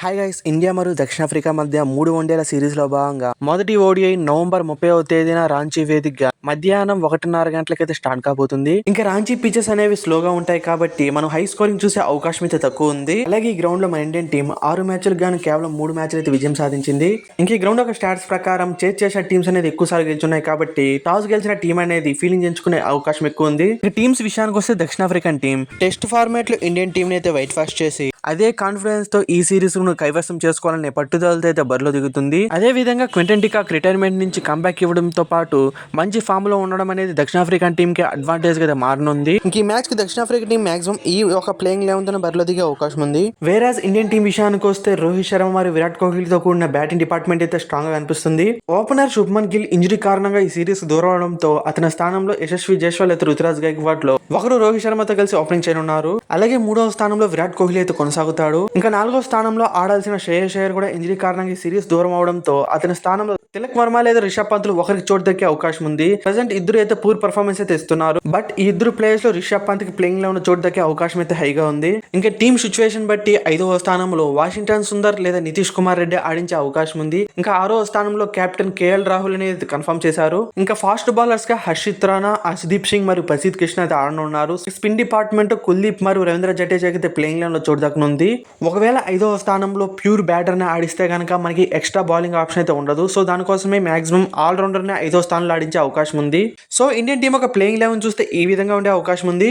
Hi guys, India మరియు దక్షిణాఫ్రికా మధ్య 3 వన్డేల సిరీస్లో భాగంగా మొదటి ఓడిఐ నవంబర్ 30వ తేదీన రాంచీ వేదికగా మధ్యాహ్నం 1:30 గంటలకైతే స్టార్ట్ కాబోతుంది. ఇంకా రాంచీ పిచెస్ అనేవి స్లోగా ఉంటాయి కాబట్టి మనం హై స్కోరింగ్ చూసే అవకాశం అయితే తక్కువ ఉంది. అలాగే ఈ గ్రౌండ్ లో మన ఇండియన్ టీం 6 మ్యాచ్లకు గాను కేవలం 3 మ్యాచ్లు అయితే విజయం సాధించింది. ఇంకా ఈ గ్రౌండ్ ఒక స్టాట్స్ ప్రకారం చేసిన టీమ్స్ అనేది ఎక్కువ సార్లు గెలుచున్నాయి కాబట్టి టాస్ గెలిచిన టీం అనేది ఫీలింగ్ ఎంచుకునే అవకాశం ఎక్కువ ఉంది. ఇక టీమ్స్ విషయానికి వస్తే దక్షిణాఫ్రికన్ టీం టెస్ట్ ఫార్మాట్ లో ఇండియన్ టీం అయితే వైట్ వాష్ చేసి అదే కాన్ఫిడెన్స్ తో ఈ సిరీస్ ను కైవసం చేసుకోవాలనే పట్టుదలతో అయితే బరిలో దిగుతుంది. అదే విధంగా క్వింటన్ డికాక్ రిటైర్మెంట్ నుంచి కంబ్యాక్ ఇవ్వడంతో పాటు మంచి ఫామ్ లో ఉండడం అనేది దక్షిణాఫ్రికన్ టీం కి అడ్వాంటేజ్ గా మారనుంది. ఇంక ఈ మ్యాచ్ కి దక్షిణాఫ్రికా టీం మాక్సిమం ఈ ఒక ప్లేయింగ్ 11 తో బరిలో దిగే అవకాశం ఉంది. వేరాజ్ ఇండియన్ టీం విషయానికి వస్తే రోహిత్ శర్మ మరియు విరాట్ కోహ్లీతో కూడిన బ్యాటింగ్ డిపార్ట్మెంట్ అయితే స్ట్రాంగ్ గా కనిపిస్తుంది. ఓపెనర్ శుభ్మన్ గిల్ ఇంజరీ కారణంగా ఈ సిరీస్ దూరం అవడంతో అతని స్థానంలో యశస్వి జైస్వాల్ అయితే రుతురాజ్ గైక్వాడ్ లో ఒకరు రోహిత్ శర్మతో కలిసి ఓపెనింగ్ చేయనున్నారు. అలాగే 3వ స్థానంలో విరాట్ కోహ్లీ అయితే కొనసాగుతాడు. ఇంకా 4వ స్థానంలో ఆడాల్సిన శ్రేయస్ అయ్యర్ కూడా ఇంజరీ కారణంగా ఈ సిరీస్ దూరం అవడంతో అతని స్థానంలో తిలక్ వర్మ లేదా రిషబ్ పంత్ ఒకరికి చోటు దక్కే అవకాశం ఉంది. ప్రెసెంట్ ఇద్దరు అయితే పూర్ పర్ఫార్మెన్స్ అయితే ఇస్తున్నారు. బట్ ఈ ఇద్దరు ప్లేయర్స్ లో రిషబ్ పంత్ కి ప్లేయింగ్ లో ఉన్న చోటు దక్కే అవకాశం అయితే హైగా ఉంది. ఇంకా టీమ్ సిచ్యువేషన్ బట్టి 5వ స్థానంలో వాషింగ్టన్ సుందర్ లేదా నితీష్ కుమార్ రెడ్డి ఆడించే అవకాశం ఉంది. ఇంకా 6వ స్థానంలో కెప్టెన్ కేఎల్ రాహుల్ అనేది కన్ఫర్మ్ చేశారు. ఇంకా ఫాస్ట్ బౌలర్స్ గా హర్షిత్ రాణా, హర్షదీప్ సింగ్ మరియు ప్రసిద్ కృష్ణ అయితే ఆడనున్నారు. స్పిన్ డిపార్ట్మెంట్ కుల్దీప్ మరియు రవీంద్ర జడేజా అయితే ప్లేయింగ్ లైన్ లో చోటు దక్కనుంది. ఒకవేళ 5వ స్థానంలో ప్యూర్ బ్యాటర్ ని ఆడిస్తే కనుక మనకి ఎక్స్ట్రా బౌలింగ్ ఆప్షన్ అయితే ఉండదు. సో దానికోసమే మాక్సిమం ఆల్ రౌండర్ ని 5వ స్థానంలో ఆడించే అవకాశం ఉంది. సో ఇండియన్ టీం ఒక ప్లేయింగ్ 11 చూస్తే ఈ విధంగా ఉండే అవకాశం ఉంది.